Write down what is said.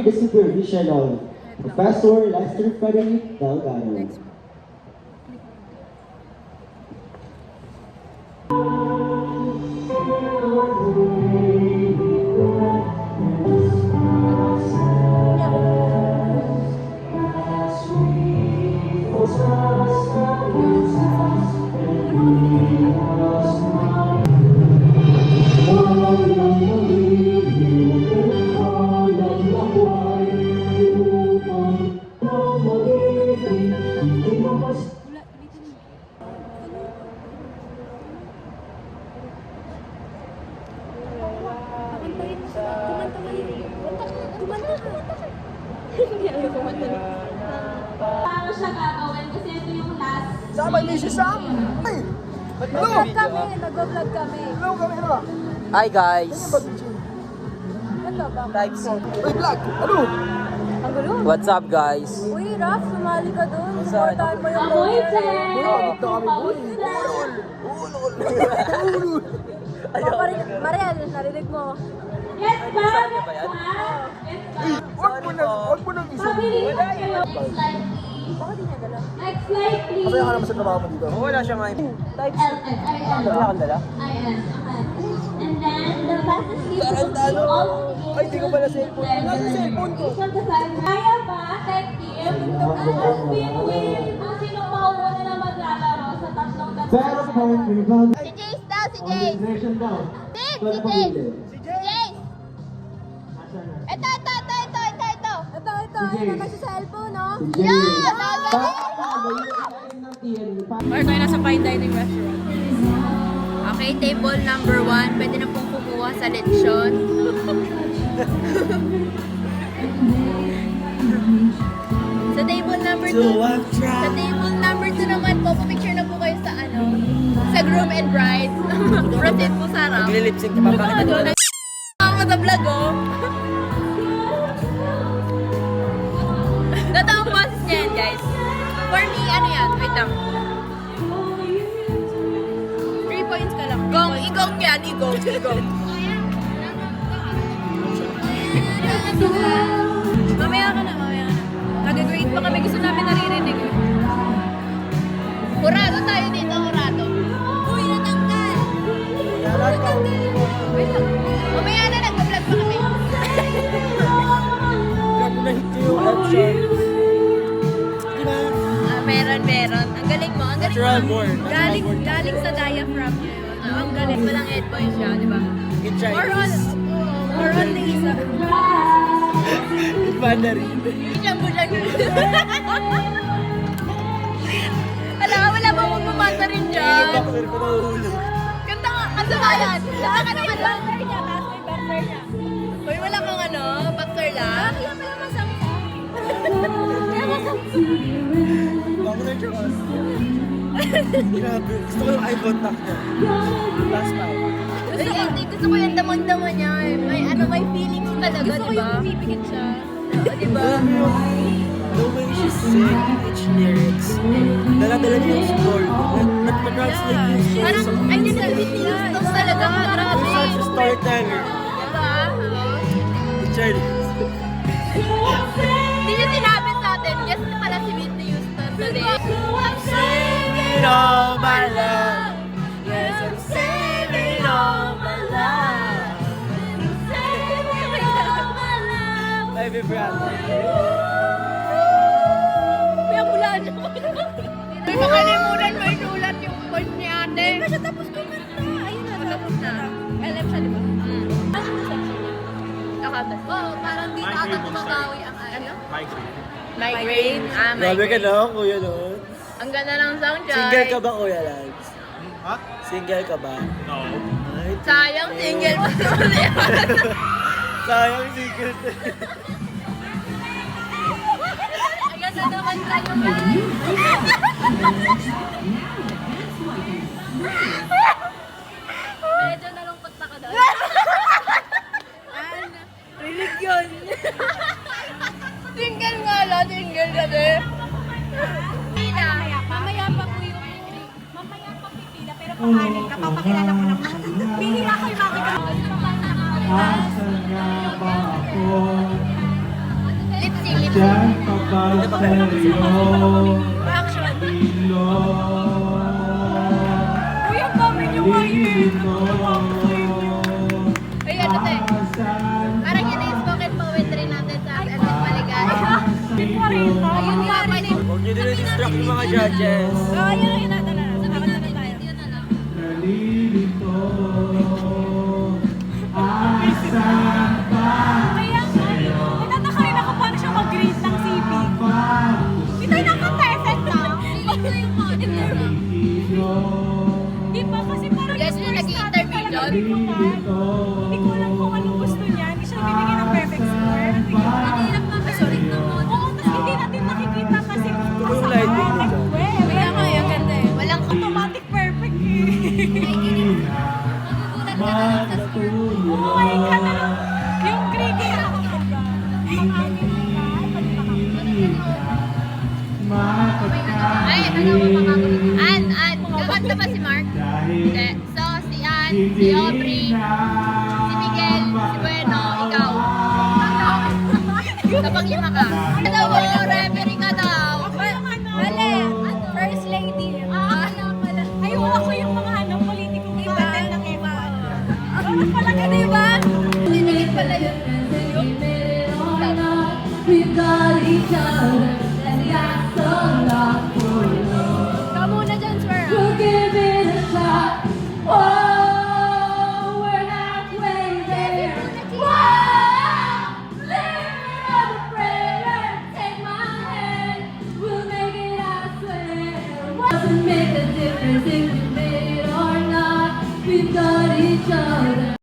the supervision of Professor Lester Frederick Delgado. Paano siya gagawin? Kasi ito yung last. Sama niyo si Sam! Ay! Nag-vlog kami. Nag-vlog kami. Hello, kamera! Hi guys! Ito ba? Types. Uy, vlog! Ano? Ang gulo. What's up guys? Uy, Raf, sumali ka doon. Saan? Supportahan mo yung coaches. Dito kami, boy! Ulol! Mariel, narinig mo. Yes, ma'am! ba yan? Huwag mo nang isa. Bakit di niya dala? Next slide, please. Masaya ka naman sa trabaho mo dito. Oh, wala siya may types. L-N-I-N. Wala kang dala? I-N. Okay. And then, the fastest speed Tarantado. Ay, di ko pala cellphone. Nasa cellphone ko. Kaya ba, tech team, ang win-win ang sino mauna na maglalaro sa tatlong Best point rebound. Si Jace daw, si Jace. Organization daw. Jace, Wala si pang Jace. huli. Si Jace. Ito. Ito. Ayun na kasi sa cellphone, no? Si Jay. Or tayo nasa fine dining restaurant. Okay, table number 1. Pwede na pong kumuha sa lechon. Sa table number 2. Sa table number 2 naman po, picture na po kayo sa sa groom and bride. Proceed po, Sarah. Maglilipsync ka pa bakit? Ako sa vlog, oh. Totoong boses niya yan, guys. For me, ano yan? Wait lang. 3 points ka lang. Igong yan, igong. Mamaya ka na. Nag-grade pa kami. Gusto namin naririnig. Hurado tayo dito, hurado. Uy, natanggal. Wait lang. Mamaya na, nag-vlog pa kami. Nahit ko yung headshot. Diba? Meron. Ang galing mo. Ang galing Natural mo. born. Galing sa diaphragm niya yun. Ang galing. Walang headboy siya, di ba? In Chinese. Or on the isa. In Mandarin. Siyang-busyang. Wala ba magpapasa rin dyan? Boxer ko nahuhulog. Kanta nga, kasabayan. Kanta ka naman lang. Uy, wala kang boxer lang. Kaya pala masamsa. Boxer siya kasi. Grabe. Gusto ko yung eye contact niya. Last time. Gusto ko yung damang-dama niya. May feelings talaga, di ba? Gusto ko yung pipikit siya. Di ba? Alam mo yung the way she sing each lyrics. Dala-dala niya yung score. Nag-translate yung score. Parang, ay, hindi na Houston talaga. Grabe. Such a storyteller. Diba? In Chinese. Hindi niya sinabi sa atin. Yes, pala si Whitney Houston today. I'm saving all my love. Yes, I'm saving all my love. Baby brother. May abulan. May makalimutan mo isulat yung point ni ate. Hindi pa siya tapos kumanta. Ayun na. Tapos na. LM siya, di ba? Nakatas. Oo, parang di na ata kumagawi ang ano? Migraine. Grabe ka na, kuya no? Ang ganda ng sound dyan. Single ka ba, kuya Lance? Ha? Single ka ba? No. Sayang, single pa naman yan. Sayang single. Ang ganda naman kayo, guys. Medyo nalungkot na ka doon. Rinig yun. Single nga lang, single ka din. Mamaya pa po yung mamaya pa pipila, pero pangalan ka, papakilala ko lang. Bihira ko yung makikita. Asan nga ba ako? Action! Uy, ang dami niyo ngayon. Ay, ano to eh? Parang yun na yung spoken poetry natin sa Element Maligaya. Ayun nga rin eh. Huwag nyo din na-distract yung mga judges. Ayun na, yun na. Sa bakit natin tayo. Kaya nga, nagtataka rin ako paano siya mag-grade ng CP. Di tayo nakatested na. Di ba? Kasi parang Guys, yung yung first nag-i-interview natin doon? talagang binutan. Hindi ko alam kung anong gusto niya. Hindi siya bibigyan ng perfect score. Sorry. Oo, mas hindi natin nakikita kasi Yung lighting mo dyan. Kaya nga, yung ganda eh. Walang automatic perfect eh. Oo, ay ka na lang. Yung grading na ako ba? Ang amin Ay, Ann, kakanta ba si Mark? Hindi. So, si Ann, si Aubrey, si Miguel, si Bueno, ikaw. Kapag lima ka. Ano daw, referee ka daw. Mali. First lady. Ayun, ako yung mga politikong ibatin ng iba. Ano pala ka, diba? Tinigit pala yun. Ikaw muna dyan, swear. Doesn't make a difference if we made it or not. We've got each other.